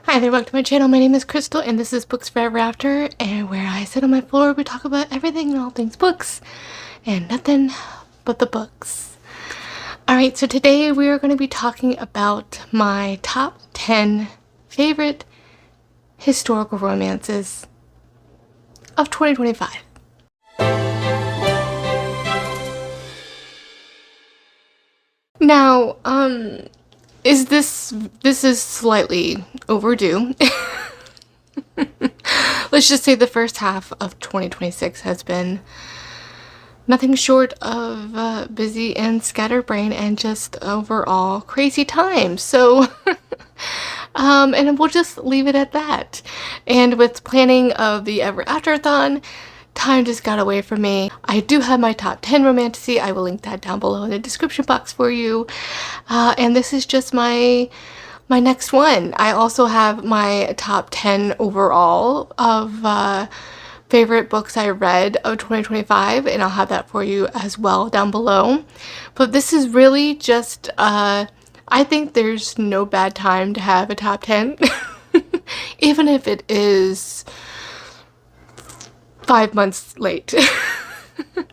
Hi there, welcome to my channel. My name is Crystal and this is Books Forever After, and where I sit on my floor we talk about everything and all things books and nothing but the books. Alright, so today we are going to be talking about my top 10 favorite historical romances of 2025. Now, this is slightly overdue. Let's just say the first half of 2026 has been nothing short of busy and scatterbrained and just overall crazy times. So, and we'll just leave it at that. And with planning of the Ever After-thon, time just got away from me. I do have my top 10 Romantasy. I will link that down below in the description box for you. And this is just my next one. I also have my top 10 overall of favorite books I read of 2025, and I'll have that for you as well down below. But this is really just, I think there's no bad time to have a top 10, even if it is 5 months late.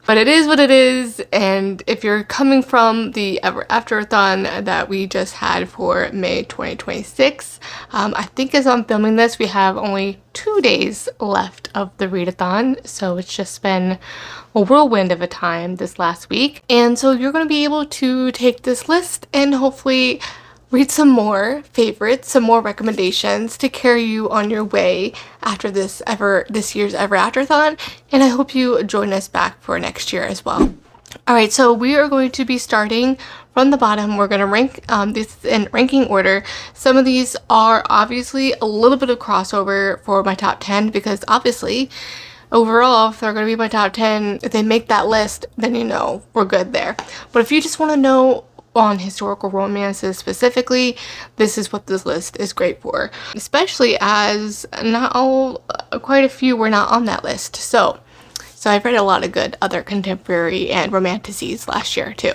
But it is what it is, and if you're coming from the Ever After-thon that we just had for May 2026, I think as I'm filming this we have only 2 days left of the readathon, so it's just been a whirlwind of a time this last week. And so you're going to be able to take this list and hopefully read some more favorites, some more recommendations to carry you on your way after this year's Ever After-thon, and I hope you join us back for next year as well. Alright, so we are going to be starting from the bottom. We're going to rank this in ranking order. Some of these are obviously a little bit of crossover for my top 10 because obviously overall, if they're going to be my top 10, if they make that list, then you know we're good there. But if you just want to know on historical romances specifically, this is what this list is great for, especially as quite a few were not on that list. So I've read a lot of good other contemporary and romantasies last year too.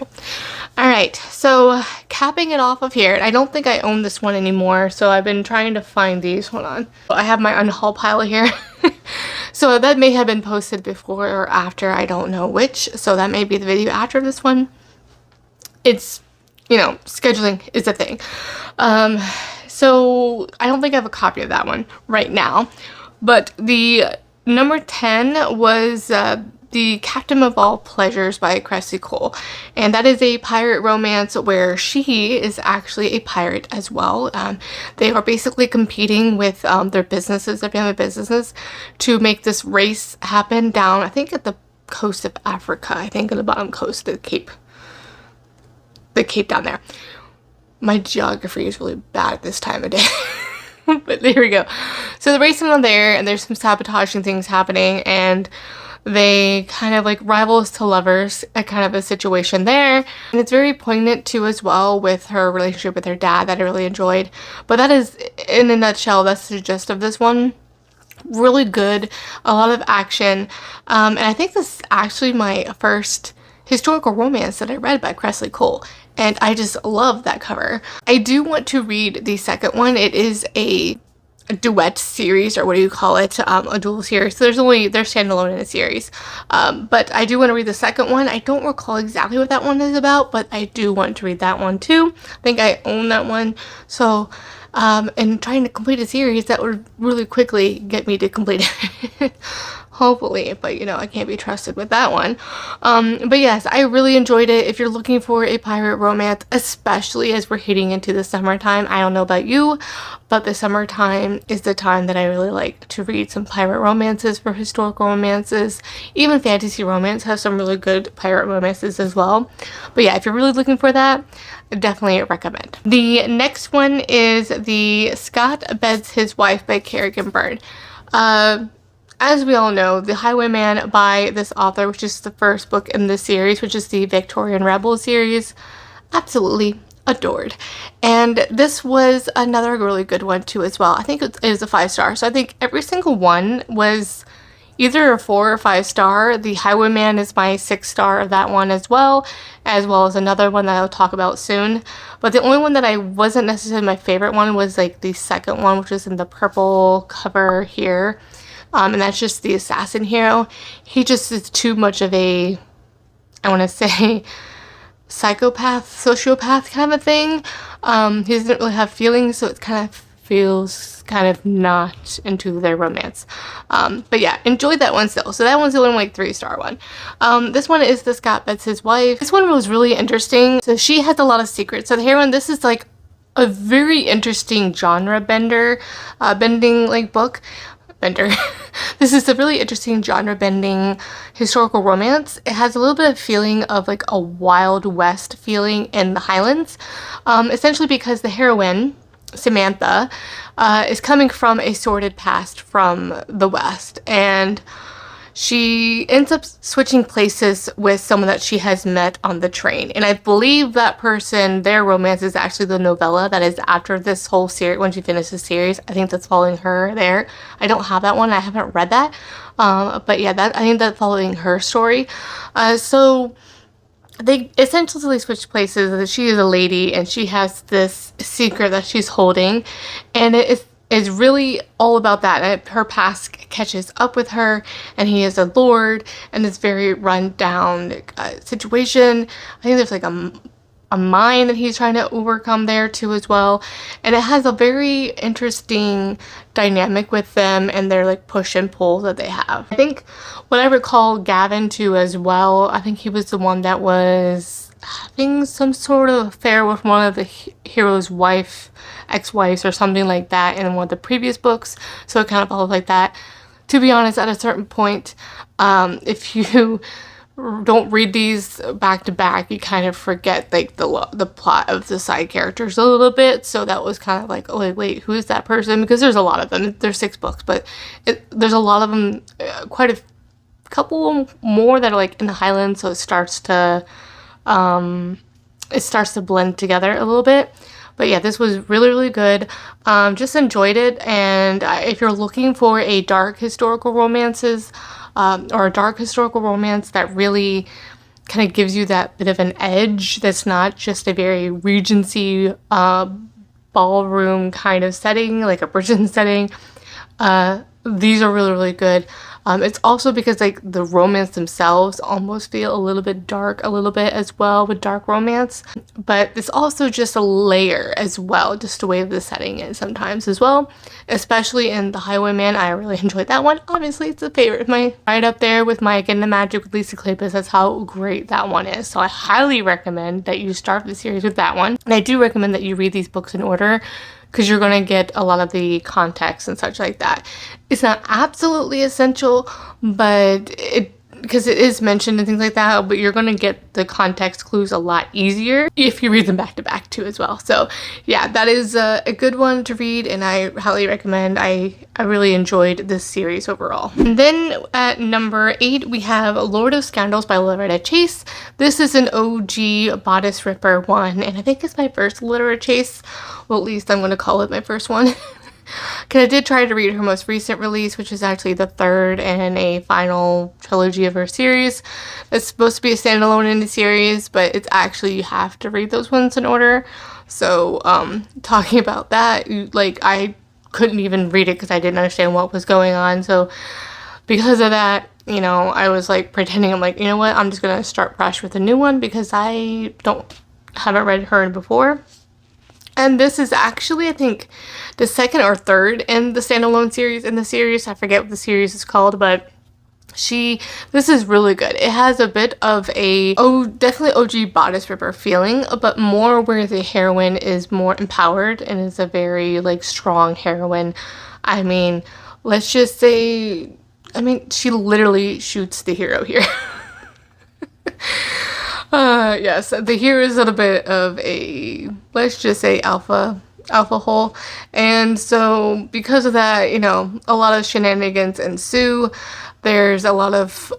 Alright, so capping it off of here, I don't think I own this one anymore, so I've been trying to find these. Hold on. I have my unhaul pile here. So that may have been posted before or after, I don't know which, so that may be the video after this one. It's, you know, scheduling is a thing. So I don't think I have a copy of that one right now, but the number 10 was The Captain of All Pleasures by Cressley Cole, and that is a pirate romance where she is actually a pirate as well. They are basically competing with their businesses, their family businesses, to make this race happen down, I think at the coast of Africa, I think on the bottom coast of the Cape down there. My geography is really bad at this time of day. But there we go. So the racing on there, and there's some sabotaging things happening, and they kind of like rivals to lovers, a kind of a situation there. And it's very poignant too as well with her relationship with her dad that I really enjoyed. But that is, in a nutshell, that's the gist of this one. Really good, a lot of action, and I think this is actually my first historical romance that I read by Cressley Cole, and I just love that cover. I do want to read the second one. It is a duet series, or what do you call it, a dual series, so they're standalone in a series, but I do want to read the second one. I don't recall exactly what that one is about, but I do want to read that one too. I think I own that one, so and trying to complete a series that would really quickly get me to complete it. Hopefully, but you know, I can't be trusted with that one. But yes, I really enjoyed it. If you're looking for a pirate romance, especially as we're heading into the summertime, I don't know about you, but the summertime is the time that I really like to read some pirate romances for historical romances. Even fantasy romance has some really good pirate romances as well. But yeah, if you're really looking for that, I definitely recommend. The next one is The Scot Beds His Wife by Kerrigan Byrne. As we all know, The Highwayman by this author, which is the first book in this series, which is the Victorian Rebel series, absolutely adored. And this was another really good one too as well. I think it is a 5-star, so I think every single one was either a 4 or 5 star. The Highwayman is my 6 star of that one as well as another one that I'll talk about soon. But the only one that I wasn't necessarily my favorite one was like the second one, which is in the purple cover here. And that's just the assassin hero. He just is too much of a, I want to say, psychopath, sociopath kind of a thing. He doesn't really have feelings, so it kind of feels kind of not into their romance. But yeah, enjoyed that one still. So that one's the only like 3-star one. This one is the Scott Betts' wife. This one was really interesting. So she has a lot of secrets. So the heroine, this is like a very interesting genre bending like book. This is a really interesting genre bending historical romance. It has a little bit of feeling of like a Wild West feeling in the Highlands, essentially because the heroine, Samantha, is coming from a sordid past from the West, and she ends up switching places with someone that she has met on the train. And I believe that person, their romance is actually the novella that is after this whole series. When she finishes the series, I think that's following her there. I don't have that one. I haven't read that. But yeah, I think that's following her story. So they essentially switch places. She is a lady and she has this secret that she's holding, and it is really all about that. And her past catches up with her, and he is a lord, and it's very run down situation. I think there's like a mine that he's trying to overcome there too as well, and it has a very interesting dynamic with them and their like push and pull that they have. I think what I recall Gavin too as well, I think he was the one that was having some sort of affair with one of the hero's ex-wives or something like that in one of the previous books, so it kind of follows like that. To be honest, at a certain point, if you don't read these back to back, you kind of forget like the plot of the side characters a little bit. So that was kind of like, oh wait, who is that person? Because there's a lot of them. There's 6 books, but there's a lot of them, quite a couple more that are like in the Highlands, so it starts to blend together a little bit. But yeah, this was really, really good. Just enjoyed it. And if you're looking for a dark historical romances, or a dark historical romance that really kind of gives you that bit of an edge, that's not just a very Regency ballroom kind of setting, like a Britain setting, these are really, really good. It's also because like the romance themselves almost feel a little bit dark, a little bit as well with dark romance, but it's also just a layer as well, just the way the setting is sometimes as well, especially in The Highwayman. I really enjoyed that one. Obviously it's a favorite of mine, right up there with my Again the Magic with Lisa Kleypas. That's how great that one is. So I highly recommend that you start the series with that one, and I do recommend that you read these books in order, because you're going to get a lot of the context and such like that. It's not absolutely essential, but because it is mentioned and things like that, but you're going to get the context clues a lot easier if you read them back to back too as well. So yeah, that is a good one to read, and I highly recommend. I really enjoyed this series overall. And then at number 8, we have Lord of Scoundrels by Loretta Chase. This is an OG Bodice Ripper one, and I think it's my first Loretta Chase. Well, at least I'm going to call it my first one. Because I did try to read her most recent release, which is actually the 3rd in a final trilogy of her series. It's supposed to be a standalone in the series, but it's actually, you have to read those ones in order. So, talking about that, like, I couldn't even read it because I didn't understand what was going on. So, because of that, you know, I was like pretending, I'm like, you know what, I'm just going to start fresh with a new one because I haven't read her before. And this is actually, I think, the 2nd or 3rd in the standalone series in the series. I forget what the series is called, but this is really good. It has a bit of definitely OG Bodice Ripper feeling, but more where the heroine is more empowered and is a very like strong heroine. I mean, let's just say, she literally shoots the hero here. Yes, the hero is a little bit of a, let's just say, alpha hole, and so because of that, you know, a lot of shenanigans ensue. There's a lot of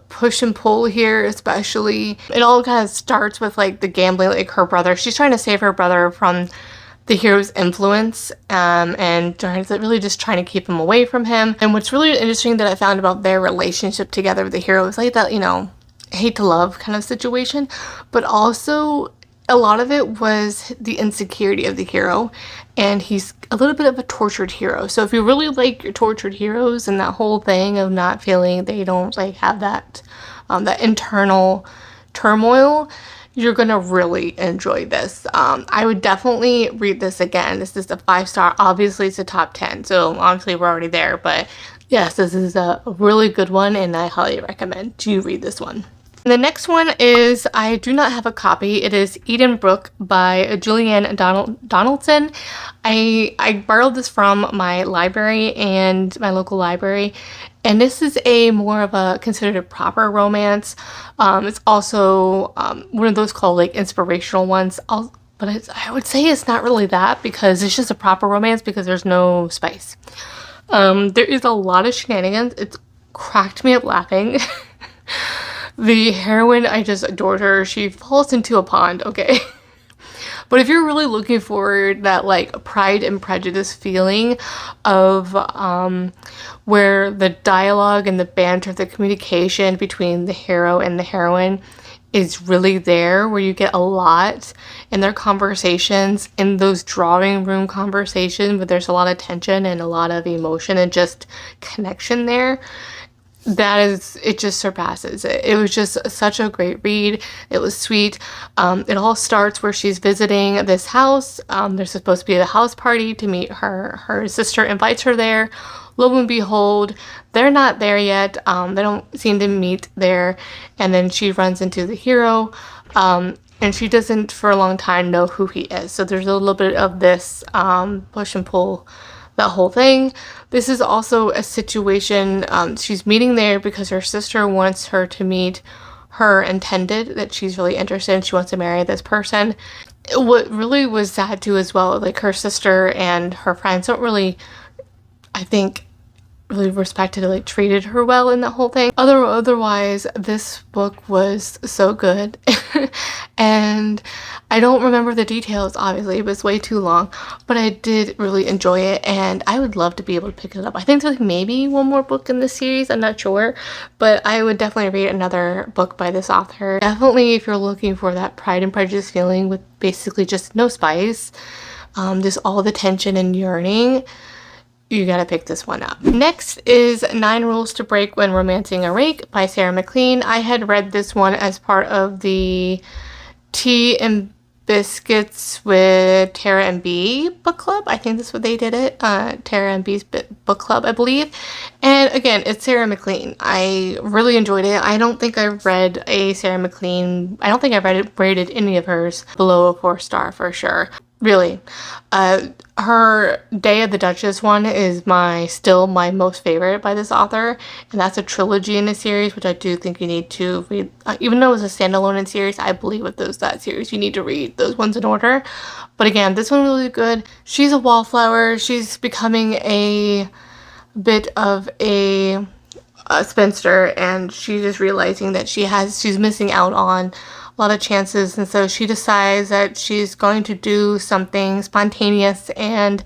push and pull here, especially. It all kind of starts with like the gambling, like her brother. She's trying to save her brother from the hero's influence, and really just trying to keep him away from him. And what's really interesting that I found about their relationship together with the hero is like that, hate to love kind of situation, but also a lot of it was the insecurity of the hero, and he's a little bit of a tortured hero. So if you really like your tortured heroes and that whole thing of not feeling they don't like have that that internal turmoil, you're gonna really enjoy this. I would definitely read this again. This is a 5-star. Obviously, it's a top 10, so obviously we're already there. But yes, this is a really good one, and I highly recommend you read this one. The next one is, I do not have a copy. It is Eden Brook by Julianne Donaldson. I borrowed this from my library and my local library, and this is a more of a considered a proper romance. It's also one of those called like inspirational ones. But I would say it's not really that, because it's just a proper romance because there's no spice. There is a lot of shenanigans. It's cracked me up laughing. The heroine, I just adored her. She falls into a pond, okay? But if you're really looking for that like Pride and Prejudice feeling of where the dialogue and the banter, the communication between the hero and the heroine is really there, where you get a lot in their conversations, in those drawing room conversations where there's a lot of tension and a lot of emotion and just connection there, it just surpasses it. It was just such a great read. It was sweet. It all starts where she's visiting this house. There's supposed to be a house party to meet her. Her sister invites her there. Lo and behold, they're not there yet. They don't seem to meet there. And then she runs into the hero. And she doesn't for a long time know who he is. So there's a little bit of this push and pull, that whole thing. This is also a situation, she's meeting there because her sister wants her to meet her intended, that she's really interested in. She wants to marry this person. What really was sad too as well, like her sister and her friends don't really, I think, really respected or like treated her well in that whole thing. Otherwise, this book was so good. And I don't remember the details, obviously, it was way too long, but I did really enjoy it, and I would love to be able to pick it up. I think there's like maybe one more book in this series, I'm not sure, but I would definitely read another book by this author. Definitely if you're looking for that Pride and Prejudice feeling with basically just no spice, just all the tension and yearning, you gotta pick this one up. Next is 9 Rules to Break When Romancing a Rake by Sarah MacLean. I had read this one as part of the Tea and Biscuits with Tara and B book club. I think that's what they did it. Tara and B's book club, I believe. And again, it's Sarah MacLean. I really enjoyed it. I don't think I've read a Sarah MacLean. I don't think I've rated any of hers below a 4-star for sure. Really. Her Day of the Duchess one is still my most favorite by this author, and that's a trilogy in a series, which I do think you need to read. Even though it's a standalone in series, I believe with that series you need to read those ones in order. But again, this one really good. She's a wallflower. She's becoming a bit of a spinster, and she's just realizing that she's missing out on a lot of chances, and so she decides that she's going to do something spontaneous and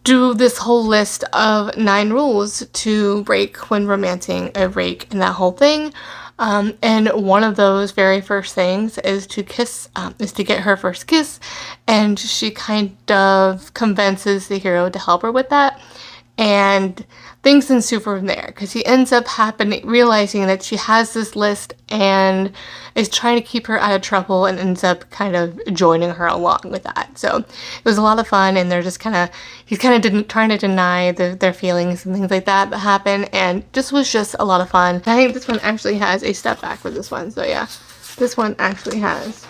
do this whole list of 9 rules to break when romancing a rake and that whole thing. And one of those very first things is to get her first kiss, and she kind of convinces the hero to help her with that, and things ensue from there, because he ends up realizing that she has this list and is trying to keep her out of trouble, and ends up kind of joining her along with that. So it was a lot of fun, and he's kind of trying to deny their feelings and things like that happen, and this was just a lot of fun. I think this one actually has a step back for this one, so yeah, this one actually has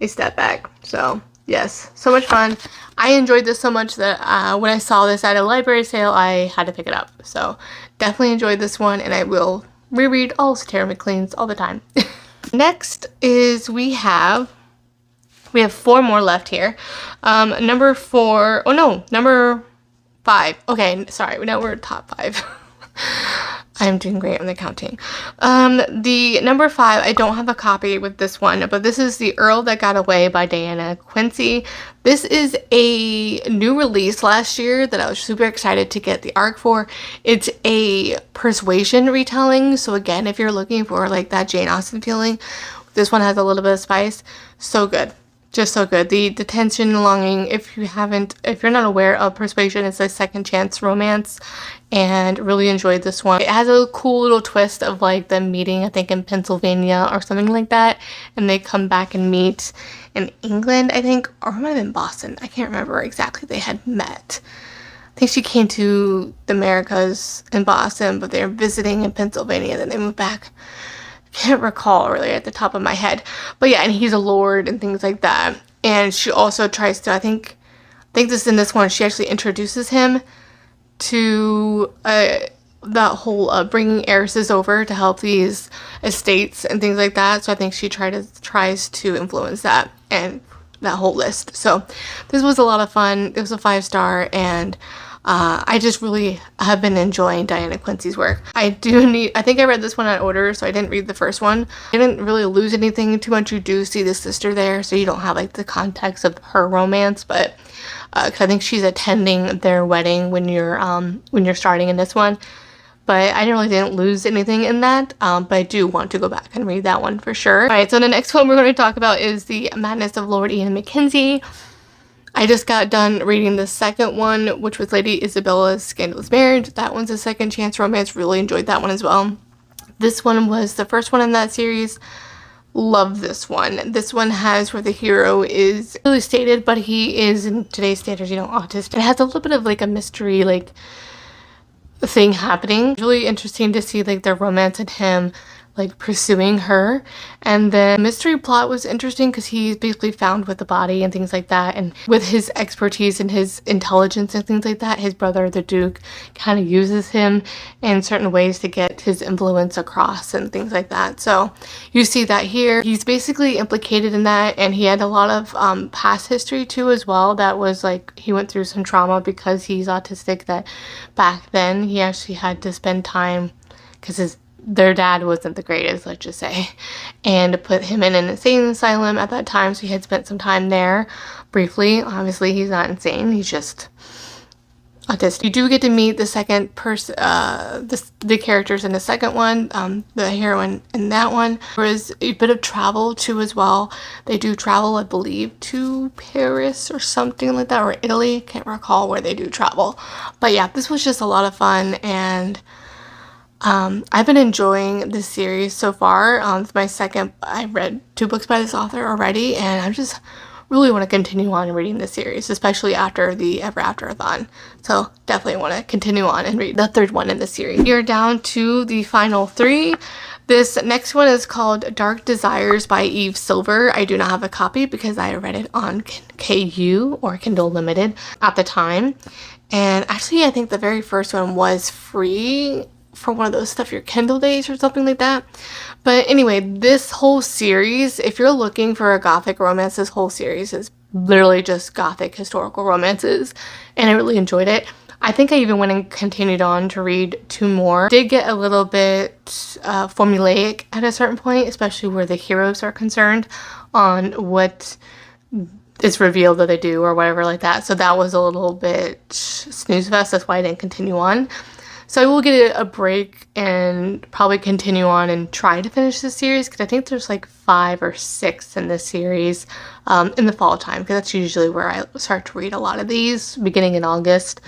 a step back. So yes, so much fun. I enjoyed this so much that when I saw this at a library sale, I had to pick it up. So definitely enjoyed this one, and I will reread all Sarah MacLean's all the time. Next is we have 4 more left here. Number 5. Okay, sorry, now we're top 5. I'm doing great on the counting. The number 5, I don't have a copy with this one, but this is The Earl That Got Away by Diana Quincy. This is a new release last year that I was super excited to get the ARC for. It's a persuasion retelling, so again, if you're looking for like that Jane Austen feeling, this one has a little bit of spice. So good. Just so good. The tension, longing, if you're not aware of Persuasion, it's a second chance romance, and really enjoyed this one. It has a cool little twist of like them meeting, I think in Pennsylvania or something like that, and they come back and meet in England, I think, or it might have been Boston. I can't remember exactly. They had met. I think she came to the Americas in Boston, but they're visiting in Pennsylvania, then they moved back. Can't recall really at the top of my head, but yeah, and he's a lord and things like that. And she also tries to, I think this in this one, she actually introduces him to that whole bringing heiresses over to help these estates and things like that. So I think she tries to influence that and that whole list. So this was a lot of fun. It was a 5-star, and I just really have been enjoying Diana Quincy's work. I think I read this one on order, so I didn't read the first one. I didn't really lose anything too much. You do see the sister there, so you don't have like the context of her romance, but cause I think she's attending their wedding when you're starting in this one. But I didn't lose anything in that, but I do want to go back and read that one for sure. All right, so the next one we're going to talk about is The Madness of Lord Ian Mackenzie. I just got done reading the second one, which was Lady Isabella's Scandalous Marriage. That one's a second chance romance. Really enjoyed that one as well. This one was the first one in that series. Love this one. This one has where the hero is really stated, but he is, in today's standards, autistic. It has a little bit of like a mystery, like thing happening. Really interesting to see like their romance and him like pursuing her. And the mystery plot was interesting because he's basically found with the body and things like that, and with his expertise and his intelligence and things like that, his brother the Duke kind of uses him in certain ways to get his influence across and things like that. So you see that here. He's basically implicated in that, and he had a lot of past history too as well. That was like he went through some trauma because he's autistic, that back then he actually had to spend time because their dad wasn't the greatest, let's just say, and put him in an insane asylum at that time, so he had spent some time there briefly. Obviously he's not insane, he's just autistic. You do get to meet the second person, the characters in the second one, the heroine in that one. There is a bit of travel too as well. They do travel, I believe, to Paris or something like that, or Italy. Can't recall where they do travel, but yeah, this was just a lot of fun, and I've been enjoying this series so far. It's my second. I've read 2 books by this author already, and I just really want to continue on reading this series, especially after the Ever After-a-thon. So definitely want to continue on and read the 3rd one in the series. You're down to the final 3. This next one is called Dark Desires by Eve Silver. I do not have a copy because I read it on KU or Kindle Limited at the time. And actually, I think the very first one was free for one of those Stuff Your Kindle days or something like that. But anyway, this whole series, if you're looking for a gothic romance, this whole series is literally just gothic historical romances, and I really enjoyed it. I think I even went and continued on to read 2 more. Did get a little bit formulaic at a certain point, especially where the heroes are concerned on what is revealed that they do or whatever like that. So that was a little bit snooze fest. That's why I didn't continue on. So I will get a break and probably continue on and try to finish this series, because I think there's like 5 or 6 in this series in the fall time, because that's usually where I start to read a lot of these, beginning in August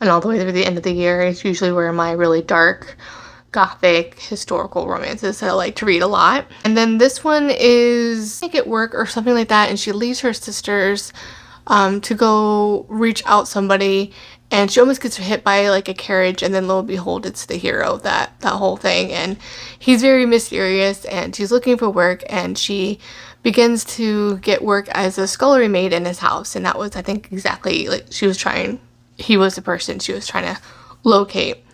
and all the way through the end of the year. It's usually where my really dark gothic historical romances that I like to read a lot. And then this one is like at work or something like that, and she leaves her sisters to go reach out somebody, and she almost gets hit by like a carriage, and then lo and behold, it's the hero of that whole thing. And he's very mysterious, and she's looking for work, and she begins to get work as a scullery maid in his house. And that was, I think, exactly like he was the person she was trying to locate.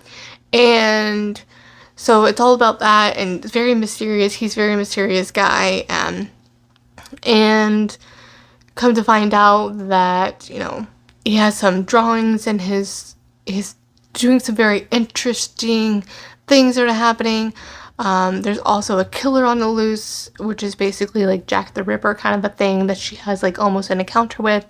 And so it's all about that, and it's very mysterious. He's a very mysterious guy, and come to find out that, he has some drawings, and he's doing some very interesting things that are happening. There's also a killer on the loose, which is basically like Jack the Ripper kind of a thing that she has like almost an encounter with.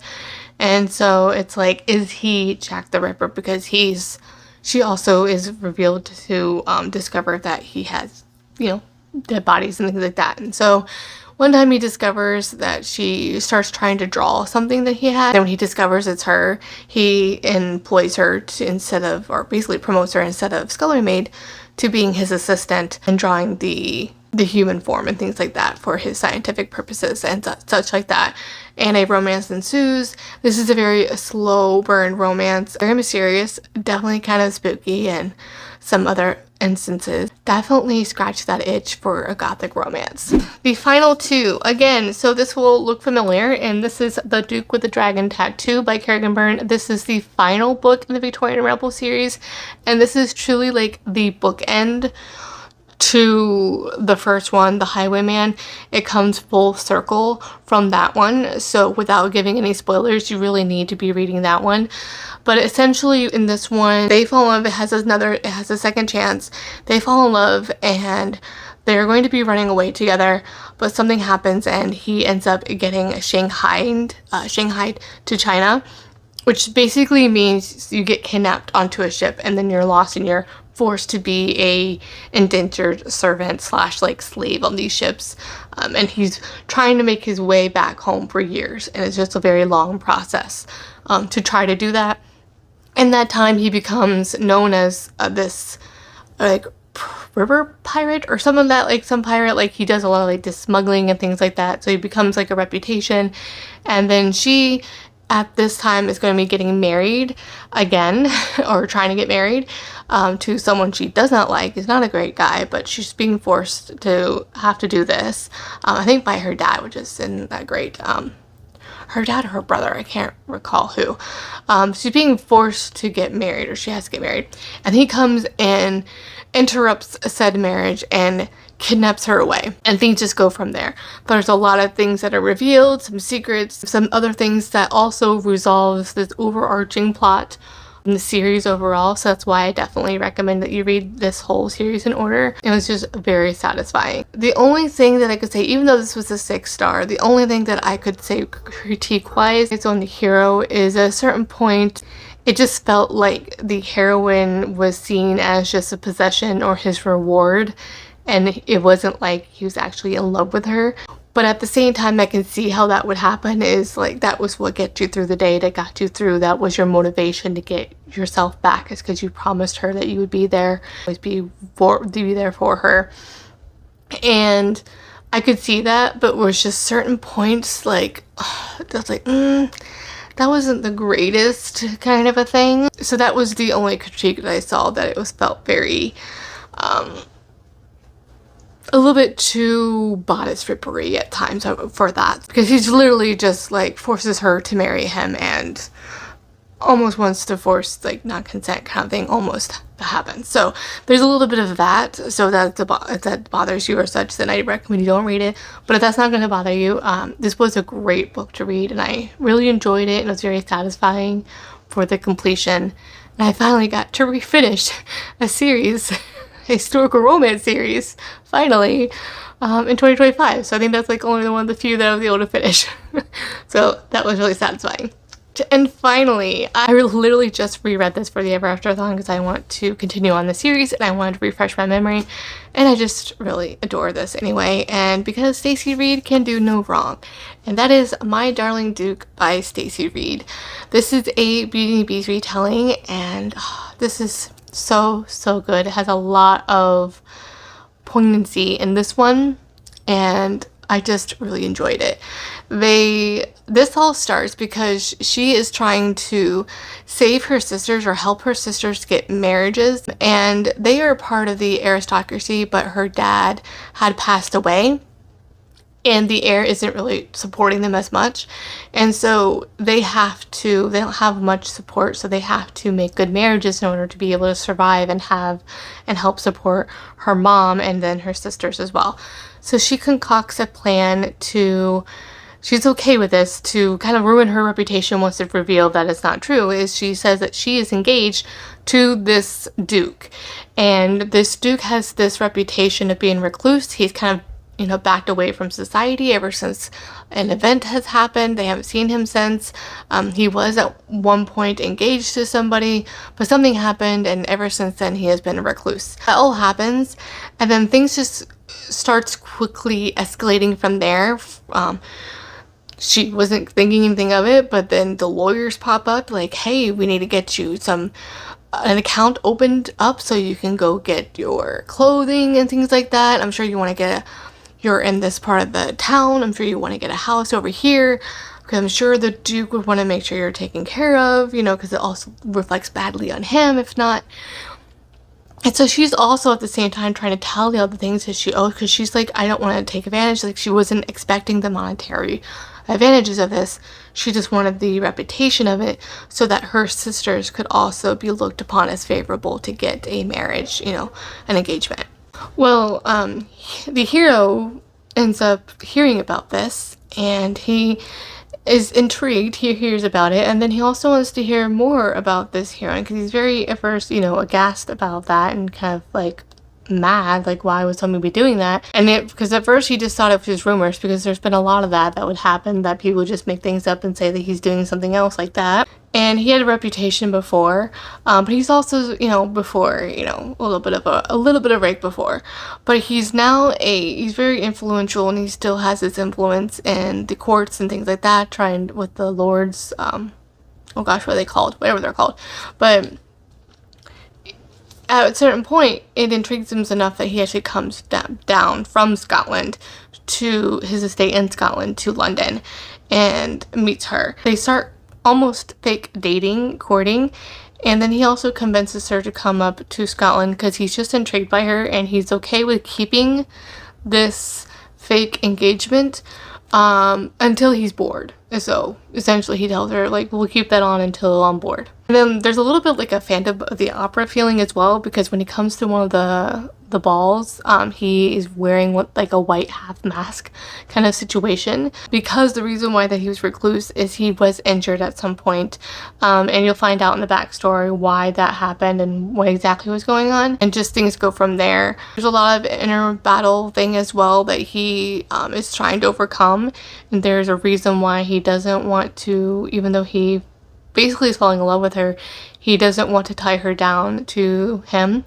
And so it's like, is he Jack the Ripper? Because she also is revealed to discover that he has, you know, dead bodies and things like that. And so one time he discovers that she starts trying to draw something that he had. And when he discovers it's her, he employs her to, instead of, or basically promotes her instead of scullery maid, to being his assistant and drawing the human form and things like that for his scientific purposes and such like that. And a romance ensues. This is a very slow burn romance, very mysterious, definitely kind of spooky, and some other instances definitely scratch that itch for a gothic romance. The final two, again, so this will look familiar, and this is The Duke with the Dragon Tattoo by Kerrigan Byrne. This is the final book in the Victorian Rebel series, and this is truly like the bookend to the first one, The Highwayman. It comes full circle from that one, so without giving any spoilers, you really need to be reading that one. But essentially in this one, they fall in love. It has a second chance. They fall in love and they're going to be running away together, but something happens and he ends up getting shanghaied to China, which basically means you get kidnapped onto a ship and then you're lost and you're forced to be a indentured servant / like slave on these ships. And he's trying to make his way back home for years, and it's just a very long process to try to do that. In that time, he becomes known as this like river pirate or some of that, like some pirate, like he does a lot of like this smuggling and things like that. So he becomes like a reputation. And then she at this time is going to be getting married again or trying to get married to someone she does not like. He's not a great guy, but she's being forced to have to do this. I think by her dad, which isn't that great. Her dad or her brother, I can't recall who. She's being forced to get married, or she has to get married. And he comes and interrupts said marriage and kidnaps her away. And things just go from there. There's a lot of things that are revealed, some secrets, some other things that also resolves this overarching plot in the series overall. So that's why I definitely recommend that you read this whole series in order. It was just very satisfying. The only thing that I could say, even though this was a 6-star, the only thing that I could say critique wise it's on the hero is at a certain point it just felt like the heroine was seen as just a possession or his reward, and it wasn't like he was actually in love with her. But at the same time, I can see how that would happen. Is like that was what gets you through the day, that got you through. That was your motivation to get yourself back, is because you promised her that you would be there, always be there for her. And I could see that, but was just certain points like that's like that wasn't the greatest kind of a thing. So that was the only critique that I saw, that it was felt very a little bit too bodice rippery at times for that, because he's literally just like forces her to marry him and almost wants to force like non-consent kind of thing almost to happen. So there's a little bit of that. So that if that bothers you or such, then I recommend you don't read it. But if that's not going to bother you, this was a great book to read and I really enjoyed it, and it was very satisfying for the completion. And I finally got to refinish a series, a historical romance series, finally, in 2025. So I think that's like only one of the few that I was able to finish. So that was really satisfying. And finally, I literally just reread this for the Ever After-a-thon because I want to continue on the series and I wanted to refresh my memory, and I just really adore this anyway, and because Stacey Reid can do no wrong. And that is My Darling Duke by Stacey Reid. This is a Beauty and the Beast retelling, and this is so good. It has a lot of poignancy in this one, and I just really enjoyed it. This all starts because she is trying to save her sisters or help her sisters get marriages, and they are part of the aristocracy, but her dad had passed away and the heir isn't really supporting them as much, and so they don't have much support, so they have to make good marriages in order to be able to survive and help support her mom and then her sisters as well. So she concocts a plan to she's okay with this to kind of ruin her reputation once it's revealed that it's not true, is she says that she is engaged to this duke. And this duke has this reputation of being recluse. He's kind of, you know, backed away from society ever since an event has happened. They haven't seen him since. He was at one point engaged to somebody, but something happened, and ever since then he has been a recluse. That all happens, and then things just starts quickly escalating from there. She wasn't thinking anything of it, but then the lawyers pop up like, hey, we need to get you an account opened up so you can go get your clothing and things like that. I'm sure you want to get you're in this part of the town. I'm sure you want to get a house over here, because I'm sure the duke would want to make sure you're taken care of, you know, because it also reflects badly on him if not. And so she's also at the same time trying to tally all the things that she owes, because she's like, I don't want to take advantage. Like, she wasn't expecting the monetary advantages of this. She just wanted the reputation of it so that her sisters could also be looked upon as favorable to get a marriage, you know, an engagement. Well, the hero ends up hearing about this, and he is intrigued. He hears about it, and then he also wants to hear more about this heroine, because he's very, at first, you know, aghast about that and kind of like mad, like, why would somebody be doing that? And because at first he just thought it was rumors, because there's been a lot of that would happen, that people would just make things up and say that he's doing something else like that. And he had a reputation before, but he's also, you know, before, you know, a little bit of rake before, but he's now he's very influential, and he still has his influence in the courts and things like that, trying with the lords, oh gosh, what are they called? Whatever they're called. But at a certain point, it intrigues him enough that he actually comes down from Scotland to his estate in Scotland to London and meets her. They start almost fake dating, courting, and then he also convinces her to come up to Scotland because he's just intrigued by her, and he's okay with keeping this fake engagement until he's bored. So essentially he tells her, like, we'll keep that on until I'm bored. And then there's a little bit like a Phantom of the Opera feeling as well, because when he comes to one of the balls, he is wearing like a white half mask kind of situation, because the reason why that he was recluse is he was injured at some point, and you'll find out in the backstory why that happened and what exactly was going on, and just things go from there. There's a lot of inner battle thing as well that he is trying to overcome, and there's a reason why he doesn't want to, even though he basically is falling in love with her, he doesn't want to tie her down to him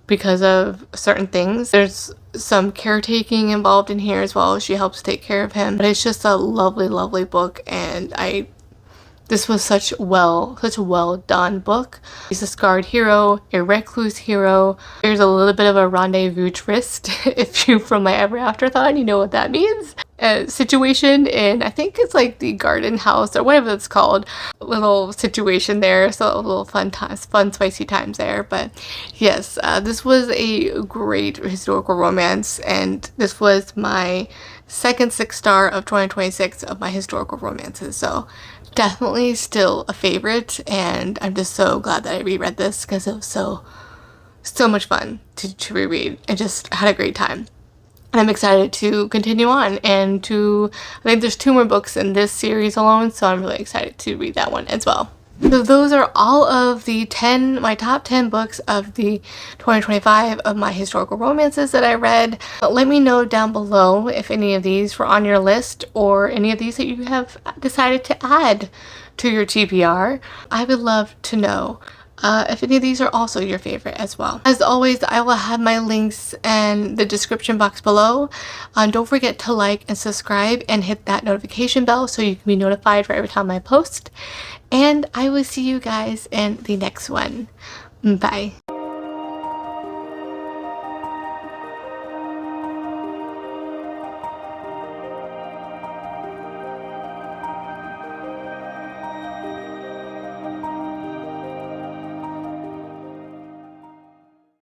because of certain things. There's some caretaking involved in here as well. She helps take care of him, but it's just a lovely, lovely book, and this was such a well done book. He's a scarred hero, a recluse hero. There's a little bit of a rendezvous tryst, if you from my Ever After thought, you know what that means. Situation in, I think it's like the garden house or whatever it's called, a little situation there, so a little fun spicy times there. But yes, this was a great historical romance, and this was my second 6-star of 2026 of my historical romances, so definitely still a favorite, and I'm just so glad that I reread this because it was so much fun to reread. I just had a great time. And I'm excited to continue on, and I think there's 2 more books in this series alone, so I'm really excited to read that one as well. So those are all of the my top 10 books of the 2025 of my historical romances that I read. But let me know down below if any of these were on your list, or any of these that you have decided to add to your TBR. I would love to know if any of these are also your favorite as well. As always, I will have my links in the description box below. Don't forget to like and subscribe and hit that notification bell so you can be notified for every time I post. And I will see you guys in the next one. Bye.